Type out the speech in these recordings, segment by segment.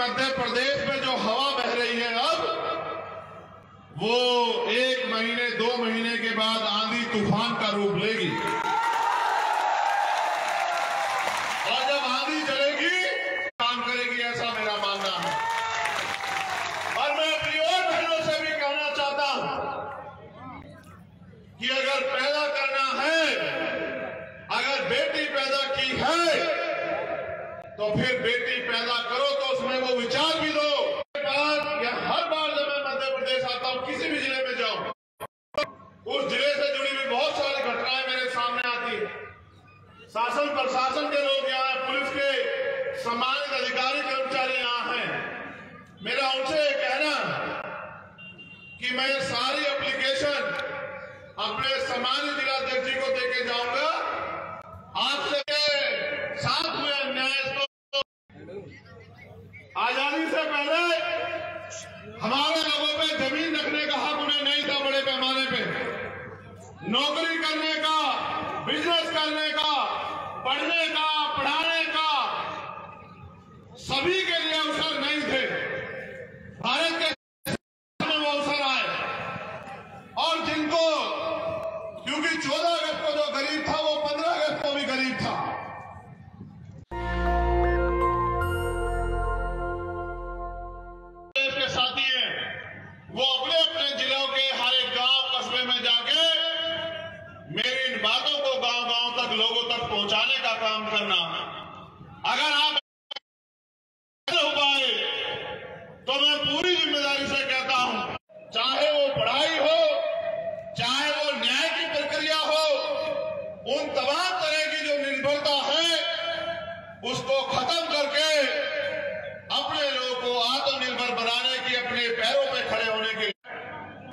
मध्य प्रदेश में जो हवा बह रही है अब, वो 1 महीने 2 महीने के बाद आंधी तूफान का रूप लेगी। और जब आंधी चलेगी काम करेगी, ऐसा मेरा मानना है। और मैं अपनी और बहनों से भी कहना चाहता हूं कि अगर पैदा करना है, अगर बेटी पैदा की है तो फिर बेटी पैदा करो, तो उसमें वो विचार भी दो। या हर बार जब मैं मध्य प्रदेश आता हूं, किसी भी जिले में जाऊं, उस जिले से जुड़ी हुई बहुत सारी घटनाएं मेरे सामने आती है। शासन प्रशासन के लोग यहाँ, पुलिस के सम्मानित अधिकारी कर्मचारी यहाँ हैं। मेरा उनसे कहना कि मैं सारी एप्लीकेशन अपने सम्मानित जिलाध्यक्ष जी को देके जाऊंगा। आपसे साथ हुए अन्याय, आजादी से पहले हमारे लोगों पे जमीन रखने का हक उन्हें नहीं था। बड़े पैमाने पे नौकरी करने का, बिजनेस करने का, पढ़ने का, पढ़ाने का सभी के लिए अवसर नहीं थे। भारत के में वो अवसर आए, और जिनको, क्योंकि 14 अगस्त को जो गरीब था वो 15 अगस्त को भी गरीब था। साथी हैं, वो अपने अपने जिलों के हर एक गांव कस्बे में जाके मेरी इन बातों को गांव-गांव तक, लोगों तक पहुंचाने का काम करना। अगर आप हो पाए तो मैं पूरी जिम्मेदारी से कहता हूं, चाहे वो पढ़ाई हो, चाहे वो न्याय की प्रक्रिया हो, उन तमाम तरह की जो निर्भरता है उसको खत्म करके अपने लोगों को आत्मनिर्भर बनाने की, अपने पैरों पे खड़े होने के लिए,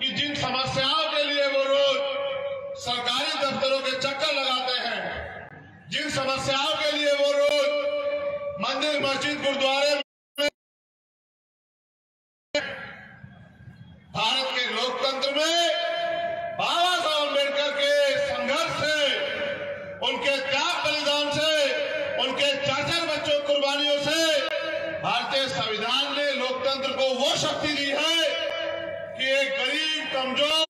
कि जिन समस्याओं के लिए वो रोज सरकारी दफ्तरों के चक्कर लगाते हैं, जिन समस्याओं के लिए वो रोज मंदिर, मस्जिद, गुरुद्वारे में, भारत के लोकतंत्र में बाबा साहब अम्बेडकर के संघर्ष से, उनके त्याग बलिदान से, उनके 4-4 बच्चों कुर्बानियों से भारतीय संविधान ने लोकतंत्र को वो शक्ति दी है कि एक गरीब, कमजोर,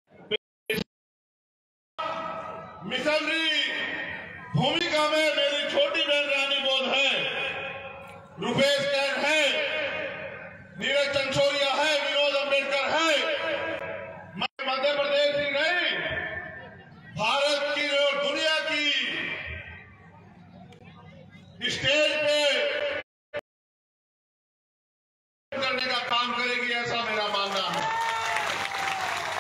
मिशनरी भूमिका में मेरी छोटी बहन रानी बोध है, रुपेश कैन है, नीरज चंचोरिया है, विनोद अम्बेडकर है। मैं मध्य प्रदेश ही नहीं, भारत की और दुनिया की स्टेज पे करने का काम करेगी, ऐसा मेरा मानना है।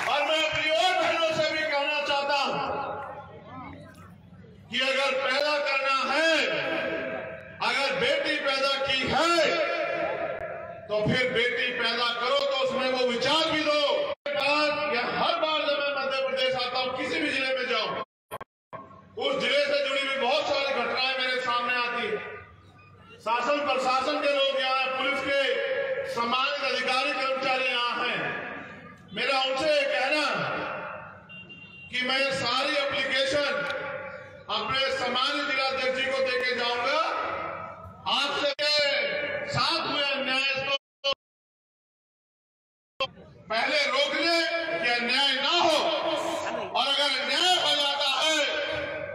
और मैं अपनी और बहनों से भी कहना चाहता हूं कि अगर पैदा करना है, अगर बेटी पैदा की है तो फिर बेटी पैदा करो, तो उसमें वो विचार भी दो। या हर बार जब मैं मध्य प्रदेश आता हूं, किसी भी जिले में जाऊं, उस जिले से जुड़ी हुई बहुत सारी घटनाएं मेरे सामने आती है। शासन प्रशासन के लोग यहाँ, पुलिस के सम्मानित अधिकारी कर्मचारी यहाँ हैं। मेरा उनसे कहना कि मैं सारी एप्लीकेशन अपने सम्मानित जिलाध्यक्ष जी को देके जाऊंगा। आपसे साथ हुए अन्याय को पहले रोक ले कि अन्याय ना हो, और अगर अन्याय हो जाता है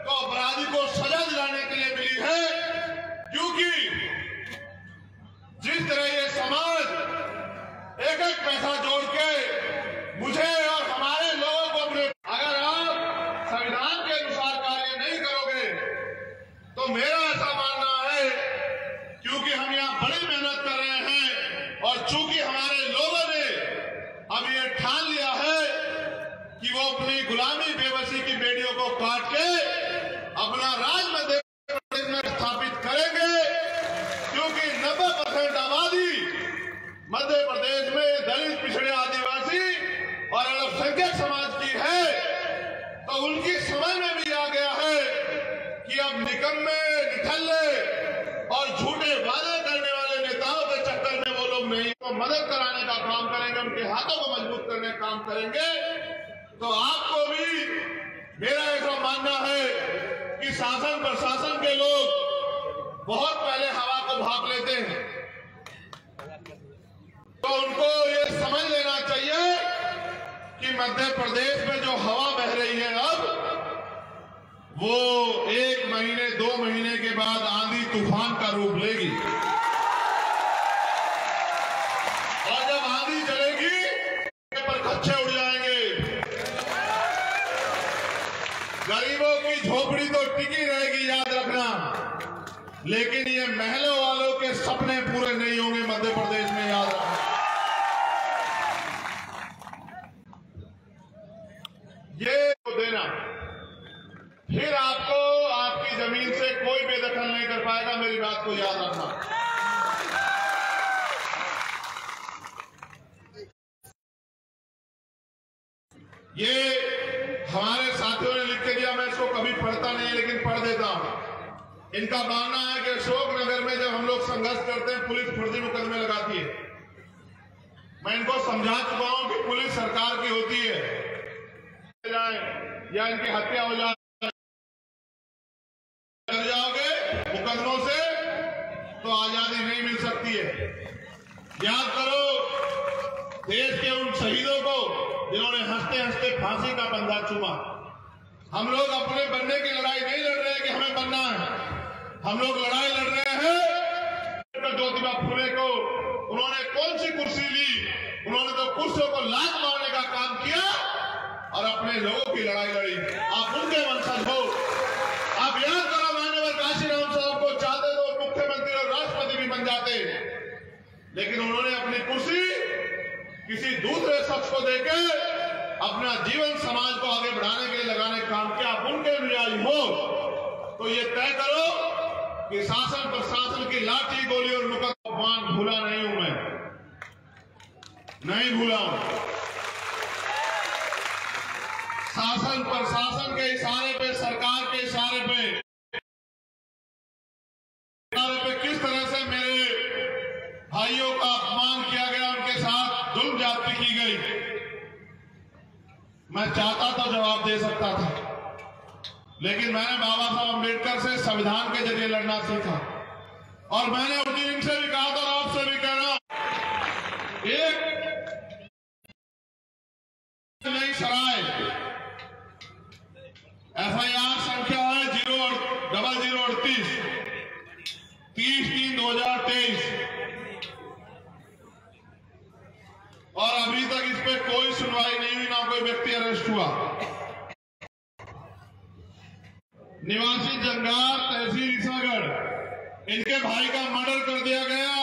तो अपराधी को सजा दिलाने के लिए मिली है। क्योंकि जिस तरह ये समाज एक एक पैसा जोड़ के मुझे और हमारे लोगों को अपने, अगर आप संविधान के अनुसार कार्य नहीं करोगे तो मेरा ऐसा मानना है, क्योंकि हम यहाँ बड़ी मेहनत कर रहे हैं और चूंकि हमारे लोगों ने अब ये ठान लिया है कि वो अपनी गुलामी, बेबसी की बेड़ियों को काट के अपना राज मध्य प्रदेश में स्थापित करेंगे। क्योंकि 90% आबादी मध्य प्रदेश में दलित, पिछड़े, आदिवासी और अल्पसंख्यक समाज की है, तो उनकी समझ में भी आ गया है कि अब निकम्मे, निठल्ले और झूठे वादे करने वाले नेताओं के चक्कर में वो लोग नहीं, तो मदद कराने का काम करेंगे, उनके हाथों को मजबूत करने का काम करेंगे। तो आपको भी मेरा ऐसा मानना है कि शासन प्रशासन के लोग बहुत पहले हवा को भाप लेते हैं। तो उनको ये समझ लेना चाहिए कि मध्य प्रदेश में जो हवा बह रही है अब, वो 1 महीने 2 महीने के बाद आंधी तूफान का रूप लेगी। और जब आंधी चलेगी पर कच्चे उड़ जाएंगे। गरीबों की झोपड़ी तो टिकी रहेगी, याद रखना, लेकिन ये महलों वालों के सपने पूरे नहीं होंगे मध्य प्रदेश में, याद रखना। ये देना, फिर आपको आपकी जमीन से कोई बेदखल नहीं कर पाएगा, मेरी बात को याद रखना। ये हमारे साथियों ने लिख के दिया, मैं इसको कभी पढ़ता नहीं लेकिन पढ़ देता हूं। इनका मानना है कि अशोकनगर में जब हम लोग संघर्ष करते हैं पुलिस फर्जी मुकदमे लगाती है। मैं इनको समझा चुका हूं कि पुलिस सरकार की होती है, या इनकी हत्या हो जाए, कर जाओगे मुकदमों से तो आजादी नहीं मिल सकती है। याद करो देश के उन शहीदों को जिन्होंने हंसते हंसते फांसी का बंधा चूमा। हम लोग अपने बनने की लड़ाई नहीं लड़ रहे हैं कि हमें बनना है, हम लोग लड़ाई लड़ रहे हैं। ज्योतिबा फुले को उन्होंने कौन सी कुर्सी ली, उन्होंने तो कुर्सियों को लात मारने का काम किया और अपने लोगों की लड़ाई लड़ी। आप उनके वंशज हो। आप याद करो माननीय काशीराम साहब को चाहते तो मुख्यमंत्री और राष्ट्रपति भी बन जाते, लेकिन उन्होंने अपनी कुर्सी किसी दूसरे शख्स को देके अपना जीवन समाज को आगे बढ़ाने के लिए लगाने का काम किया। आप उनके अनुयायी हो तो ये तय करो कि शासन प्रशासन की लाठी गोली और मुकदमा अपमान भूला नहीं हूं, मैं नहीं भूला हूं। शासन प्रशासन के इशारे पे, सरकार के इशारे पे किस तरह से मेरे भाइयों का अपमान किया गया, उनके साथ जुल्म ज्यादती की गई। मैं चाहता तो जवाब दे सकता था, लेकिन मैंने बाबा साहब अम्बेडकर से संविधान के जरिए लड़ना सीखा। और मैंने उस दिन इनसे भी कहा था और आपसे भी कह रहा हूं, एक नई सराय FIR संख्या है 0038 30/3/2023 और अभी तक इस पे कोई सुनवाई नहीं हुई, ना कोई व्यक्ति अरेस्ट हुआ। निवासी जंगार तहसील ईसागढ़, इनके भाई का मर्डर कर दिया गया,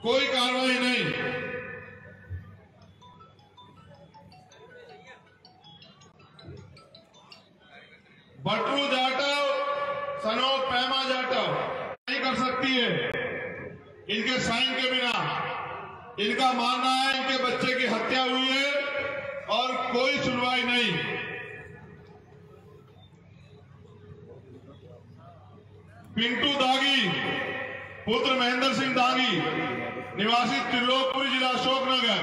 कोई कार्रवाई नहीं। बटरू जाटव सनोक पैमा जाटव नहीं कर सकती है इनके साइन के बिना। इनका मानना है इनके बच्चे की हत्या हुई है और कोई सुनवाई नहीं। पिंटू दागी पुत्र महेंद्र सिंह दागी, निवासी त्रिलोकपुरी, जिला अशोकनगर,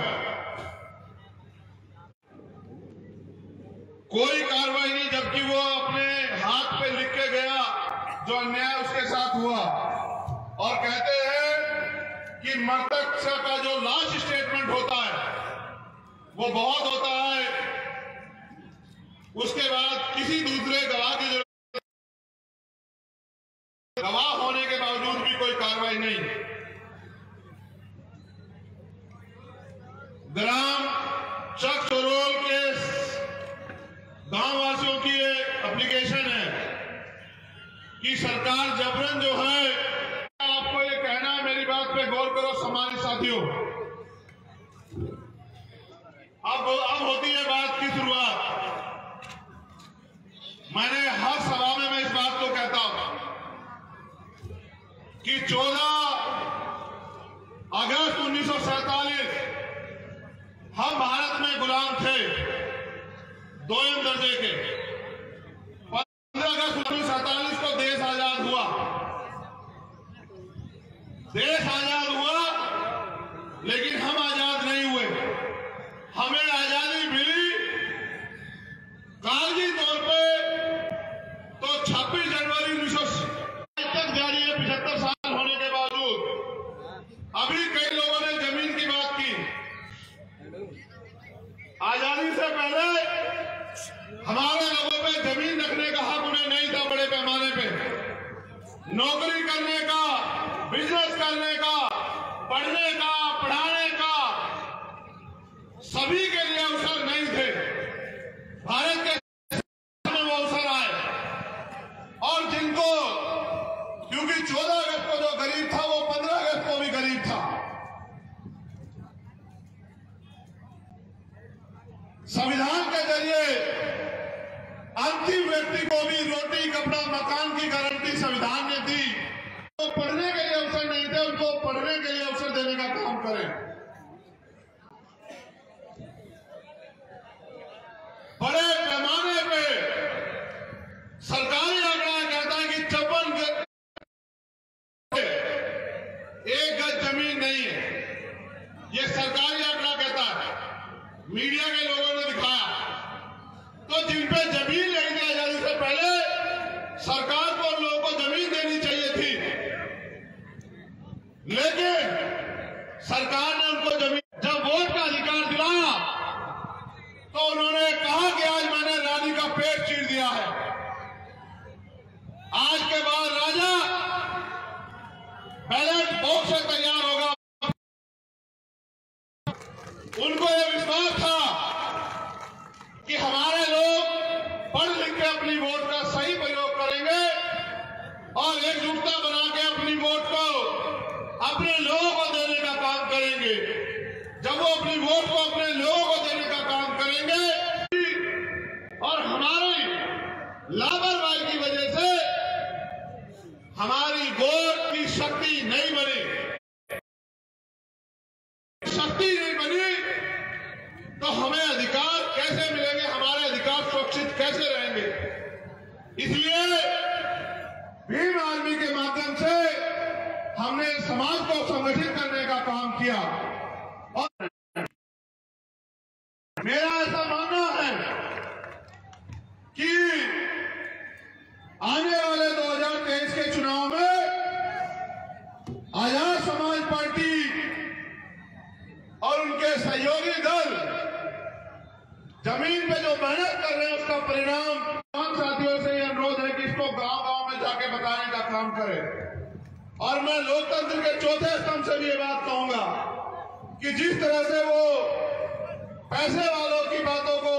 कोई कार्रवाई नहीं, जबकि वो अपने हाथ पे लिख के गया जो अन्याय उसके साथ हुआ। और कहते हैं कि मृतक का जो लास्ट स्टेटमेंट होता है वो बहुत होता है, उसके बाद किसी दूसरे गवाह की जरूरत, गवाह होने के बावजूद भी कोई कार्रवाई नहीं। ग्राम चकचोरोल के गांव वासियों की एक एप्लीकेशन है कि सरकार जबरन जो है, आपको ये कहना है, मेरी बात पे गौर करो सम्मानित साथियों। अब होती है बात की शुरुआत। मैंने हर सभा में मैं इस बात को कहता हूं कि 14 अगस्त 1947 हम भारत में गुलाम थे, 2ym दर्जे के। 15 अगस्त 1947 को देश आजाद हुआ। देश आजाद हुआ लेकिन हम आजाद नहीं हुए। हमें आजादी मिली कागजी तौर पे तो 26 जनवरी 1960 तक जारी है, 75 साल होने के बावजूद। अभी कई लोगों ने जमीन की बात आजादी से पहले हमारे लोगों पे जमीन रखने का हक उन्हें नहीं था। बड़े पैमाने पे नौकरी करने का, बिजनेस करने का, पढ़ने का, पढ़ाने का सभी के लिए अवसर नहीं थे। भारत के में वो अवसर आए और जिनको, क्योंकि 14 अगस्त को जो गरीब था वो 15 अगस्त को भी गरीब था। संविधान के जरिए अंतिम व्यक्ति को भी रोटी, कपड़ा, मकान की गारंटी संविधान ने दी। तो पढ़ने के लिए अवसर नहीं थे, उनको पढ़ने के लिए अवसर देने का काम करें। बड़े पैमाने पे सरकारी आंकड़ा कहता है कि 54 एक गज जमीन नहीं है। ये सरकारी आंकड़ा कहता है, मीडिया के लोगों ने दिखाया। तो जिन पे जमीन नहीं थी आजादी से पहले, सरकार को उन लोगों को जमीन देनी चाहिए थी, लेकिन सरकार ने उनको जमीन, जब वोट का अधिकार दिलाया तो उन्होंने कहा कि आज मैंने रानी का पेट चीर दिया है। आज के बाद राजा बैलेट बॉक्स से तैयार होगा। उनको यह विश्वास था कि हमारे लोग पढ़ लिख के अपनी वोट का सही प्रयोग करेंगे और एकजुटता बना के अपनी वोट को अपने लोगों को देने का काम करेंगे। जब वो अपनी वोट को अपने लोगों को देने का काम करेंगे और हमारी लापरवाही की वजह से हमारी वोट की शक्ति नहीं बनी, तो हमें अधिकार कैसे मिलेंगे, हमारे अधिकार सुरक्षित कैसे रहेंगे। इसलिए भीम आर्मी के माध्यम से हमने समाज को संगठित करने का काम किया और मेरा ऐसा मानना है कि आने वाले 2023 के चुनाव में आजाद समाज पार्टी और उनके सहयोगी दल जमीन पे जो मेहनत कर रहे हैं उसका परिणाम तमाम साथियों से यह अनुरोध है कि इसको गांव-गांव में जाके बताने का काम करें। और मैं लोकतंत्र के चौथे स्तंभ से भी ये बात कहूंगा कि जिस तरह से वो पैसे वालों की बातों को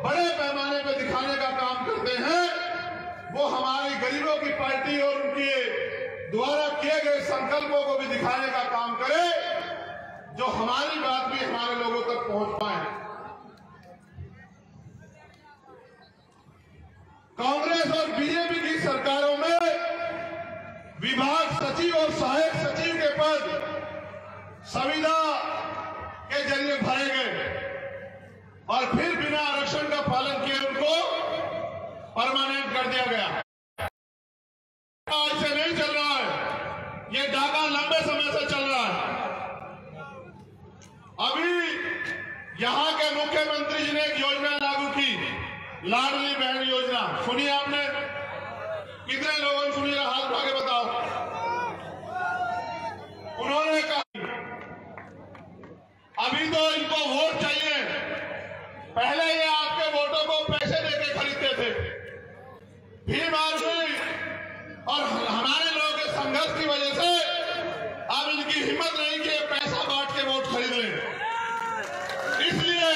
बड़े पैमाने पे दिखाने का काम करते हैं, वो हमारी गरीबों की पार्टी और उनके द्वारा किए गए संकल्पों को भी दिखाने का काम करे, जो हमारी बात भी हमारे लोगों तक पहुंच पाए। कांग्रेस और बीजेपी की सरकारों में विभाग सचिव और सहायक सचिव के पद संविदा के जरिए भरे गए और फिर बिना आरक्षण का पालन किए उनको परमानेंट कर दिया गया। आज से नहीं चल रहा है, ये डाका लंबे समय से चल रहा है। अभी यहां के मुख्यमंत्री जी ने एक योजना लागू की, लाडली बहन योजना। सुनिए आपने? कितने लोगों ने सुनी? हाथ उठा के बताओ। उन्होंने कहा अभी तो इनको वोट चाहिए, पहले ये आपके वोटों को पैसे देके खरीदते थे। भीम आर्मी और हमारे लोगों के संघर्ष की वजह से अब इनकी हिम्मत नहीं कि पैसा बांट के वोट खरीद लें, इसलिए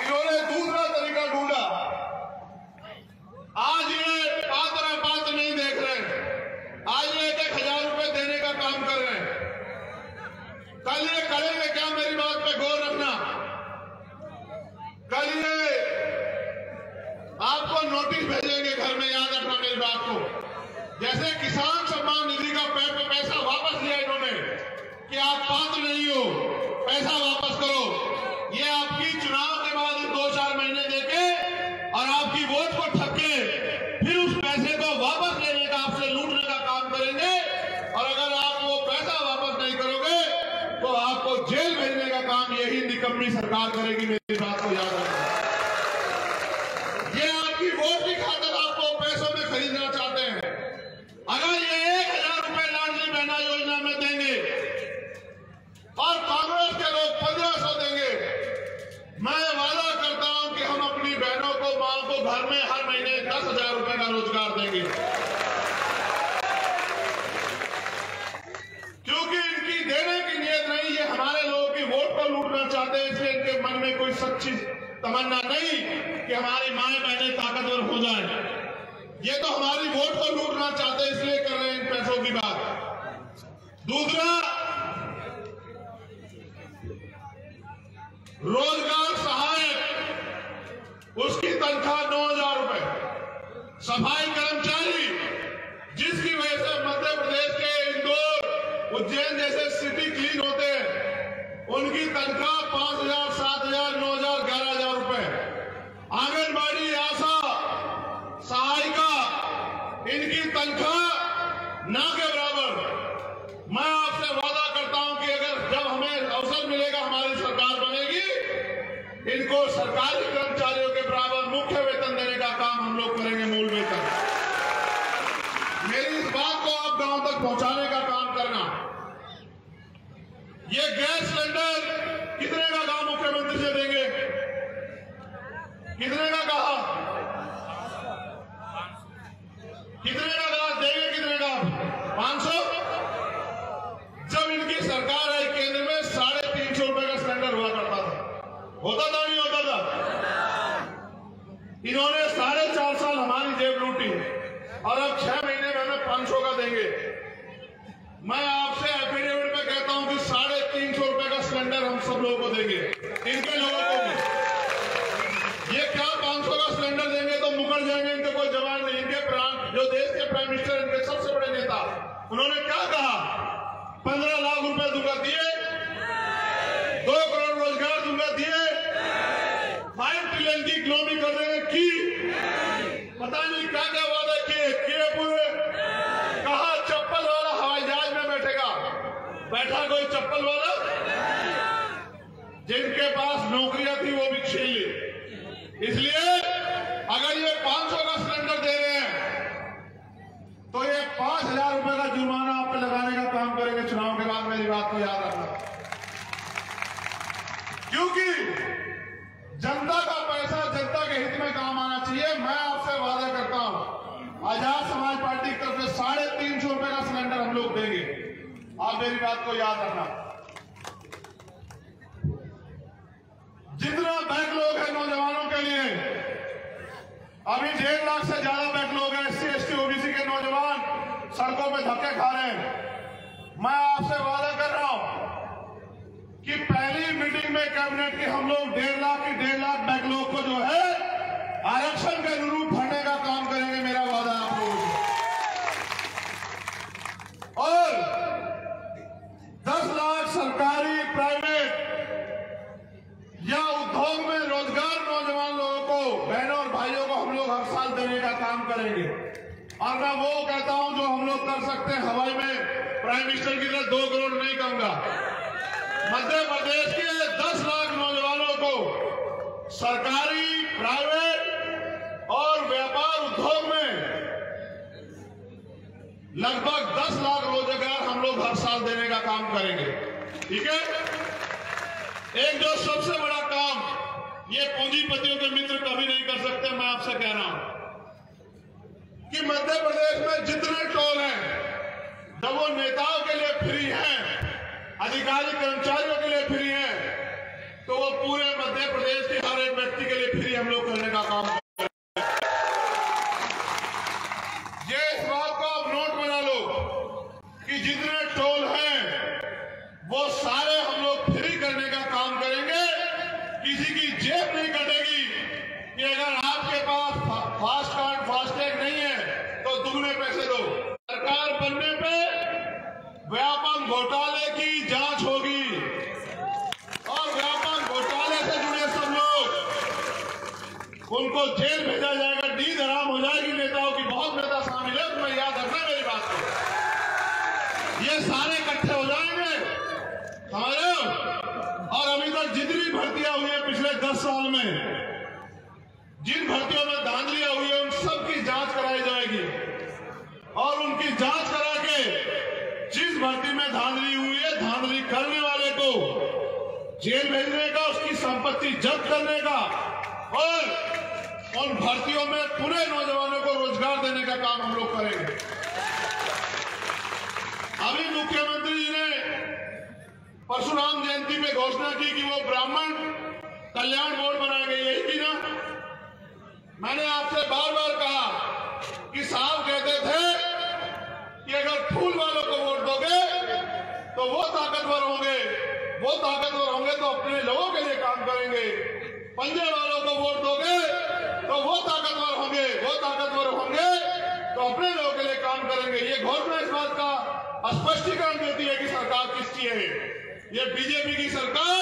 इन्होंने दूसरा तरीका ढूंढा। आज ये पात्र नहीं देख रहे, आज ये 1,000 रुपए देने का काम कर रहे हैं। कल ये करेंगे क्या? मेरी बात पे गौर रखना। कल ये आपको नोटिस भेजेंगे घर में, याद रखना मेरी बात को। जैसे किसान सम्मान निधि का पैसा वापस लिया इन्होंने कि आप पात्र नहीं हो, पैसा वापस करो। ये आपकी चुनाव के बाद 2-4 महीने देके और आपकी वोट को ठपके, फिर उस पैसे को वापस लेने का, आपसे लूटने का काम करेंगे। और अगर आप वो पैसा वापस नहीं करोगे तो आपको जेल भेजने का काम यही निकम्मी सरकार करेगी। मेरी बात को याद रखना। ये आपकी वोट की खातिर आपको पैसों में खरीदना चाहते हैं। अगर ये 1,000 रुपए लाडली बहना योजना में देंगे और कांग्रेस के लोग 1,500 देंगे, तमन्ना नहीं कि हमारी माएं बहनें ताकतवर हो जाए। ये तो हमारी वोट को लूटना चाहते हैं, इसलिए कर रहे हैं इन पैसों की बात। दूसरा, रोजगार सहायक, उसकी तनख्वाह 9,000 रुपए। सफाई कर्मचारी, जिसकी वजह से मध्य प्रदेश के इंदौर, उज्जैन जैसे सिटी क्लीन होते हैं, उनकी तनख्वाह 5,000, 7,000, 9,000, 11,000 रुपए। आंगनबाड़ी, आशा, सहायिका, इनकी तनख्वाह ना के बराबर। मैं आपसे वादा करता हूं कि अगर जब हमें अवसर मिलेगा, हमारी सरकार बनेगी, इनको सरकारी कर्मचारियों के बराबर मुख्य वेतन देने का काम हम लोग करेंगे, मूल वेतन। मेरी इस बात को आप गांव तक पहुंचाने का काम करना। ये गैस सिलेंडर कितने का कहा मुख्यमंत्री से देंगे? कितने का कहा? कितने का कहा देंगे? कितने का? 500। जब इनकी सरकार आई केंद्र में, 350 रुपए का सिलेंडर हुआ करता था। होता था नहीं होता था? इन्होंने 4.5 साल हमारी जेब लूटी और अब 6 महीने में हमें 500 का देंगे। मैं आपसे एफिडेविट में कहता हूं कि 350 रुपए का सिलेंडर हम सब लोगों को देंगे, इनके लोगों को भी। ये क्या 500 का सिलेंडर देंगे तो मुकर जाएंगे, इनके कोई जवाब नहीं। इनके जो देश के प्राइम मिनिस्टर, इनके सबसे बड़े नेता, उन्होंने क्या कहा? 15 लाख रुपए दूंगा, दिए। 2 करोड़ रोजगार दूंगा, दिए। 5 ट्रिलियन की इकोनॉमी कर देंगे, की। पता नहीं क्या क्या वादा किए पूरे। कहा चप्पल वाला हवाई जहाज में बैठेगा, बैठा कोई चप्पल वाला? जिनके पास नौकरियां थी वो भी छीन ली। इसलिए अगर ये 500 का सिलेंडर दे रहे हैं तो ये 5,000 रुपए का जुर्माना आप पे लगाने का काम करेंगे चुनाव के बाद। मेरी बात को याद रखना, क्योंकि जनता का पैसा जनता के हित में काम आना चाहिए। मैं आपसे वादा करता हूं, आजाद समाज पार्टी की तरफ से 350 रुपए का सिलेंडर हम लोग देंगे। आप मेरी बात को याद रखना। जितना बैकलॉग है नौजवानों के लिए, अभी 1.5 लाख से ज्यादा बैकलॉग है। SC, ST, OBC के नौजवान सड़कों पे धक्के खा रहे हैं। मैं आपसे वादा कर रहा हूं कि पहली मीटिंग में कैबिनेट की हम लोग 1.5 लाख की 1.5 लाख बैकलॉग को जो है आरक्षण के अनुरूप भरने का काम करेंगे। मेरा वादा आप लोगों से। और 10 लाख सरकारी, प्राइवेट या उद्योग में रोजगार नौजवान लोगों को, बहनों और भाइयों को हम लोग हर साल देने का काम करेंगे। और मैं वो कहता हूं जो हम लोग कर सकते हैं। हवाई में प्राइम मिनिस्टर की तरह 2 करोड़ नहीं कहूंगा। मध्य प्रदेश के 10 लाख नौजवानों को सरकारी, प्राइवेट और व्यापार उद्योग में लगभग 10 लाख रोजगार हम लोग हर साल देने का काम करेंगे। ठीक है? एक जो सबसे बड़ा काम ये पूंजीपतियों के मित्र कभी नहीं कर सकते, मैं आपसे कह रहा हूं कि मध्य प्रदेश में जितने टोल हैं, जब वो नेताओं के लिए फ्री हैं, अधिकारी कर्मचारियों के लिए फ्री हैं, तो वो पूरे मध्य प्रदेश के हर एक व्यक्ति के लिए फ्री हम लोग करने का काम करेंगे। ये इस बात को आप नोट बना लो कि जितने टोल हैं वो सारे हम लोग फ्री करने का काम करेंगे। किसी की जेब नहीं कटेगी कि अगर आपके पास फास्ट कार्ड, फास्टैग नहीं है तो दुगने पैसे दो। सरकार बनने पे व्यापम घोटाले की जांच होगी और व्यापम घोटाले से जुड़े सब लोग, उनको जेल भेजा जाएगा, नींद हराम हो जाएगी नेताओं की। बहुत नेता शामिल है, तुम्हें याद रखना मेरी बात को। ये सारे इकट्ठे हो जाएंगे, समझ रहे हो? और अभी तक जितनी भर्तियां हुई है पिछले 10 साल में, जिन भर्तियों में धांधलियां हुई है, उन सब की जांच कराई जाएगी। और उनकी जांच करा के जिस भर्ती में धांधली हुई है, धांधली करने वाले को जेल भेजने का, उसकी संपत्ति जब्त करने का और उन भर्तियों में पूरे नौजवानों को रोजगार देने का काम हम लोग करेंगे। अभी मुख्यमंत्री जी ने परशुराम जयंती में घोषणा की कि वो ब्राह्मण कल्याण बोर्ड बनाएंगे, यही थी ना। मैंने आपसे बार बार कहा कि साहब कहते थे कि अगर फूल वालों को वोट दोगे तो वो ताकतवर होंगे तो अपने लोगों के लिए काम करेंगे, पंजे वालों को वोट दोगे तो वो ताकतवर होंगे तो अपने लोगों के लिए काम करेंगे। ये घोषणा इस बात का स्पष्टीकरण देती है कि सरकार किसकी है। ये बीजेपी की सरकार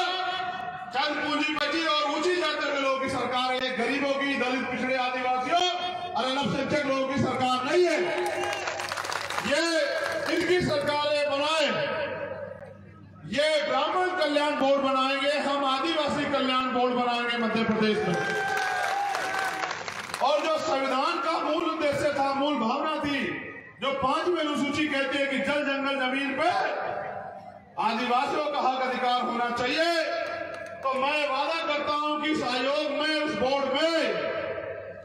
चंद पूंजीपति और ऊंची जाति के लोगों की सरकार है। गरीबों की, दलित, पिछड़े, आदिवासियों और अल्पसंख्यक लोगों की सरकार नहीं है। ये इनकी सरकारें बनाए, ये ब्राह्मण कल्याण बोर्ड बनाएंगे, हम आदिवासी कल्याण बोर्ड बनाएंगे मध्य प्रदेश में। और जो संविधान का मूल उद्देश्य था, मूल भावना थी, जो 5वीं अनुसूची कहती है कि जल, जंगल, जमीन पे आदिवासियों का हक अधिकार होना चाहिए, तो मैं वादा करता हूं कि इस आयोग में, उस बोर्ड में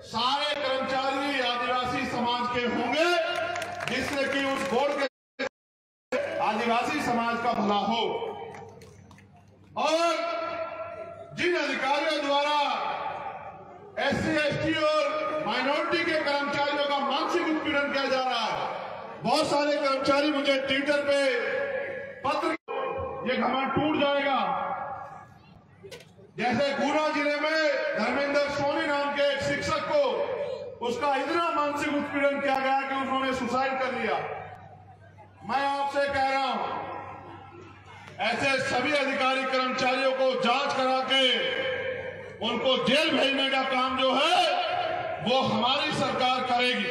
सारे कर्मचारी आदिवासी समाज के होंगे, जिससे कि उस बोर्ड के आदिवासी समाज का भला हो। और जिन अधिकारियों द्वारा SC, ST और माइनॉरिटी के कर्मचारियों का मानसिक उत्पीड़न किया जा रहा है, बहुत सारे कर्मचारी मुझे ट्विटर पे पत्र, ये घमंड टूट जाएगा। जैसे गुना जिले में धर्मेंद्र सोनी नाम के एक शिक्षक को, उसका इतना मानसिक उत्पीड़न किया गया कि उन्होंने सुसाइड कर लिया। मैं आपसे कह रहा हूं, ऐसे सभी अधिकारी कर्मचारियों को जांच करा के उनको जेल भेजने का काम जो है वो हमारी सरकार करेगी।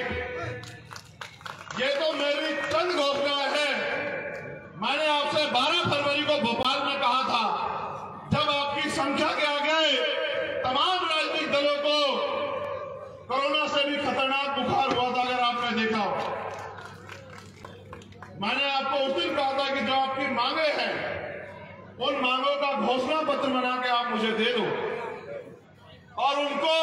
ये तो मेरी चंद घोषणा है। मैंने आपसे 12 फरवरी को भोपाल में कहा था, जब आपकी संख्या के आगे तमाम राजनीतिक दलों को कोरोना से भी खतरनाक बुखार हुआ था, अगर आपने देखा हो। मैंने आपको उस दिन कहा था कि जो आपकी मांगे हैं, उन मांगों का घोषणा पत्र बना के आप मुझे दे दो और उनको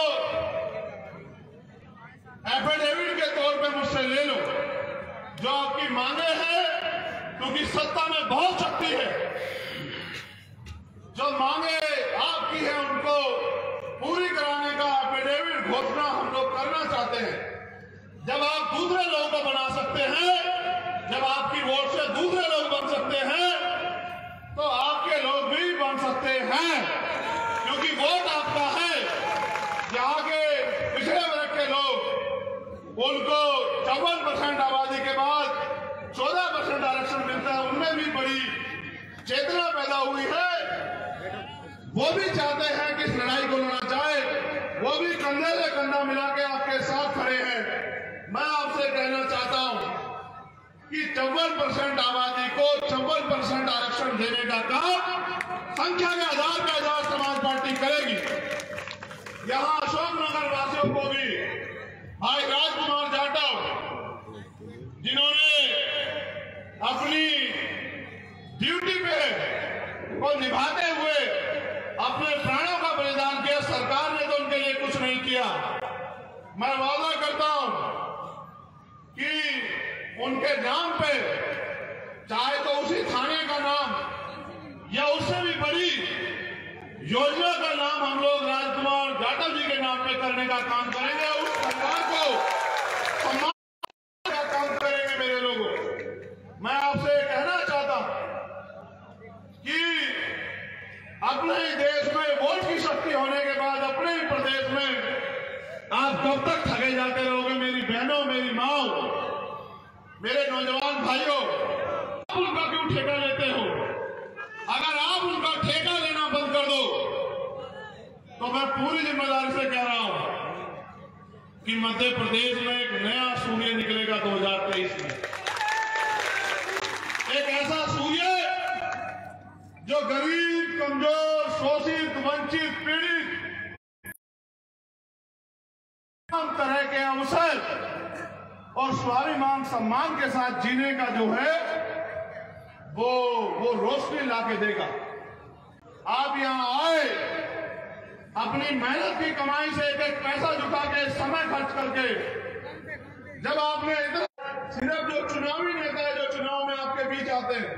एफिडेविट के तौर पे मुझसे ले लो। जो आपकी मांगे हैं, क्योंकि सत्ता में बहुत शक्ति है, जो मांगे आपकी है उनको पूरी कराने का एफिडेविट घोषणा हम लोग करना चाहते हैं। जब आप दूसरे लोगों को बना सकते हैं, जब आपकी वोट से दूसरे लोग बन सकते हैं, तो आपके लोग भी बन सकते हैं, क्योंकि वोट आपका है। यहाँ के पिछड़े वर्ग के लोग, उनको 54% आबादी के बाद 14% आरक्षण मिलता है, उनमें भी बड़ी चेतना पैदा हुई है। वो भी चाहते हैं कि इस लड़ाई को लड़ा जाए, वो भी कंधे से कंधा मिला के आपके साथ खड़े हैं। मैं आपसे कहना चाहता हूं कि 54% आबादी को 54% आरक्षण देने का काम संख्या के आधार पर आजाद समाज पार्टी करेगी। यहां अशोकनगर वासियों को भी भाई राजकुमार जाटव, जिन्होंने अपनी ड्यूटी पे को निभाते हुए अपने प्राणों का बलिदान किया, सरकार ने तो उनके लिए कुछ नहीं किया। मैं वादा करता हूं कि उनके नाम पे, चाहे तो उसी थाने का नाम या उससे भी बड़ी योजना का नाम हम लोग राजकुमार जाटव जी के नाम पे करने का काम करेंगे। उस सरकार को सम्मान का काम करेंगे। मेरे लोगों, मैं आपसे कहना चाहता हूं कि अपने ही देश में वोट की शक्ति होने के बाद अपने ही प्रदेश में आप कब तक ठगे जाते रहोगे? मेरी बहनों, मेरी माओ, मेरे नौजवान भाइयों, आप उनका क्यों ठेका लेते हो? अगर आप उनका ठेका लेना बंद कर दो तो मैं पूरी जिम्मेदारी से कह रहा हूं कि मध्य प्रदेश में एक नया सूर्य निकलेगा 2023 में। एक ऐसा सूर्य जो गरीब, कमजोर, शोषित, वंचित, पीड़ित तमाम तरह के अवसर और स्वाभिमान सम्मान के साथ जीने का जो है वो रोशनी लाके देगा। आप यहां आए, अपनी मेहनत की कमाई से एक एक पैसा जुटा के, समय खर्च करके, जब आपने इधर सिर्फ जो चुनावी नेता है, जो चुनाव में आपके बीच आते हैं,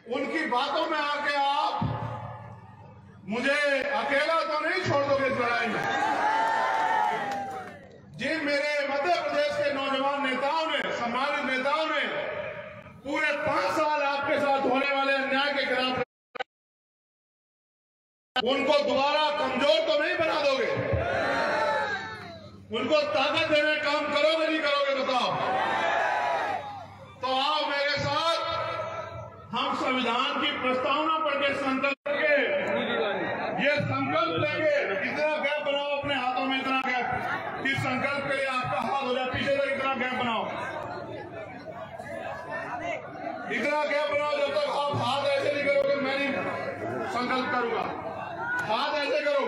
उनकी बातों में आके आप मुझे अकेला तो नहीं छोड़ दोगे इस लड़ाई में। जिन मेरे मध्य प्रदेश के नौजवान नेताओं ने, सम्मानित नेताओं ने पूरे 5 साल आपके साथ होने वाले अन्याय के खिलाफ, उनको दोबारा कमजोर तो नहीं बना दोगे? उनको ताकत देने काम करोगे नहीं करोगे बताओ? तो आओ मेरे साथ, हम संविधान की प्रस्तावना पढ़ के संकल्प के ये संकल्प लेंगे। इतना गैप बनाओ अपने हाथों में, इतना गैप कि संकल्प के लिए आपका हाथ हो जाए पीछे तक। इतना गैप बनाओ, इतना गैप बनाओ। जब तक आप हाथ ऐसे नहीं करोगे मैं नहीं संकल्प करूंगा। हाथ ऐसे करो।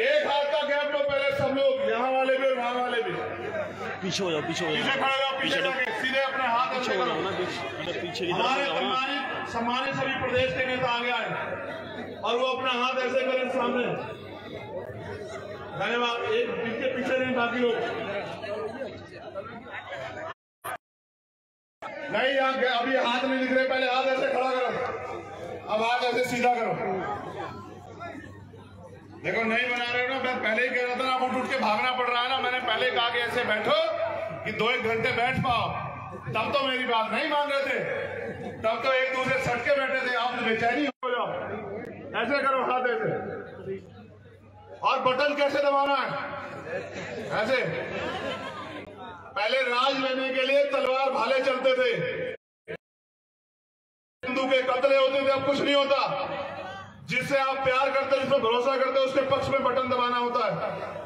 एक हाथ का गैप लो पहले सब लोग, यहाँ वाले भी और वहाँ वाले भी। पीछे हो जाओ, पीछे हो जाओ, पीछे खड़े हो, पीछे जाके सीधे अपने हाथ ऐसे करो। पीछे हमारे सम्मानित सभी प्रदेश के नेता आगे आए और वो अपना हाथ ऐसे करें सामने। धन्यवाद। एक पीछे नहीं, बाकी लोग नहीं। अभी हाथ नहीं दिख रहे, पहले हाथ ऐसे खड़ा करो। अब हाथ ऐसे सीधा करो। देखो नहीं बना रहे हो ना, मैं पहले ही कह रहा था ना, उठ के भागना पड़ रहा है ना। मैंने पहले कहा कि ऐसे बैठो कि 2-1 घंटे बैठ पाओ। तब तो मेरी बात नहीं मान रहे थे, तब तो एक दूसरे सटके बैठे थे। आप बेचैनी हो जाओ, ऐसे करो हाथ ऐसे। और बटन कैसे दबाना है? ऐसे। पहले राज लेने के लिए तलवार भाले चलते थे, हिंदू के कत्ले होते थे। अब कुछ नहीं होता। जिससे आप प्यार करते, जिसमें भरोसा करते, उसके पक्ष में बटन दबाना होता है।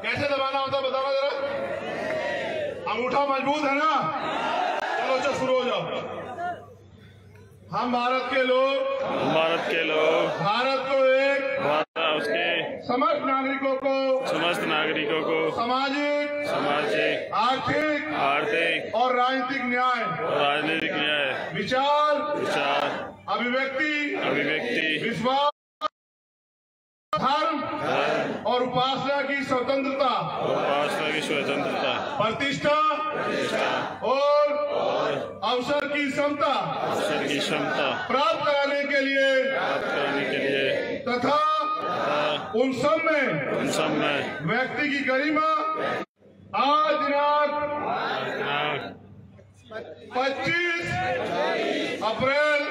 कैसे दबाना होता है बताना जरा। अंगूठा मजबूत है ना? चलो शुरू हो जाओ। हम भारत के लोग, भारत को एक, उसके समस्त नागरिकों को सामाजिक, आर्थिक और राजनीतिक न्याय, विचार, अभिव्यक्ति, विश्वास, धर्म और उपासना की स्वतंत्रता, प्रतिष्ठा और अवसर की समता प्राप्त कराने के लिए तथा उन सब में व्यक्ति की गरिमा आज दिनांक 25 अप्रैल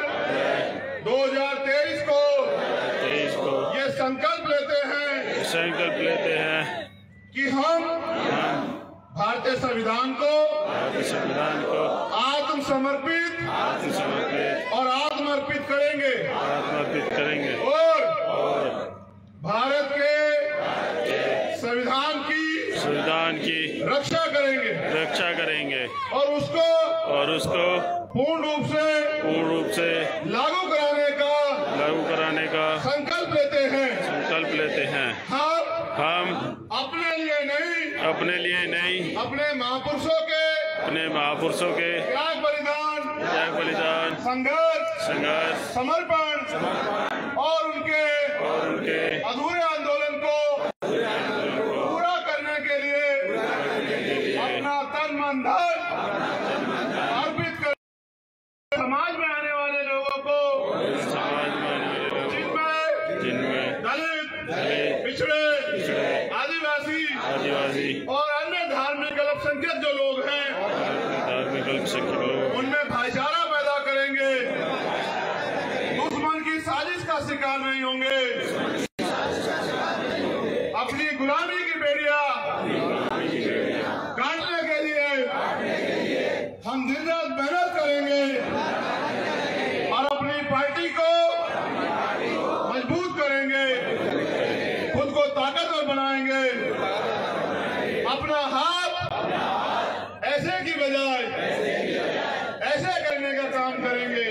2023 को ये संकल्प लेते हैं कि हम भारतीय संविधान को आत्मसमर्पित और आत्मर्पित करेंगे और भारत के संविधान की रक्षा करेंगे और उसको पूर्ण रूप से लागू कराने का संकल्प लेते हैं। हम अपने लिए नहीं अपने महापुरुषों के त्याग बलिदान, संघर्ष, समर्पण और उनके अधूरे आंदोलन को पूरा करने के लिए अपना तन मन धन अर्पित कर समाज में आने वाले लोगों को, जिनमें दलित, पिछड़े, आदिवासी और अन्य धार्मिक अल्पसंख्यक जो लोग हैं, उनमें भाईचारा पैदा करेंगे, दुश्मन की साजिश का शिकार नहीं होंगे, अपनी गुलामी की बेड़िया काटने के लिए हम दिन रात मेहनत करेंगे और अपनी पार्टी को मजबूत करेंगे, खुद को ताकतवर बनाएंगे। अपना हाथ ऐसे की बजाय ऐसे करने का काम करेंगे।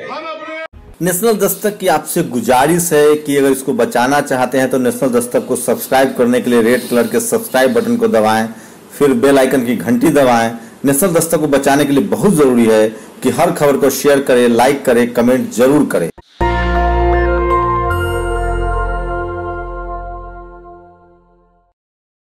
हम अपने नेशनल दस्तक की आपसे गुजारिश है कि अगर इसको बचाना चाहते हैं तो नेशनल दस्तक को सब्सक्राइब करने के लिए रेड कलर के सब्सक्राइब बटन को दबाएं, फिर बेल आइकन की घंटी दबाएं। नेशनल दस्तक को बचाने के लिए बहुत जरूरी है कि हर खबर को शेयर करें, लाइक करें, कमेंट जरूर करें।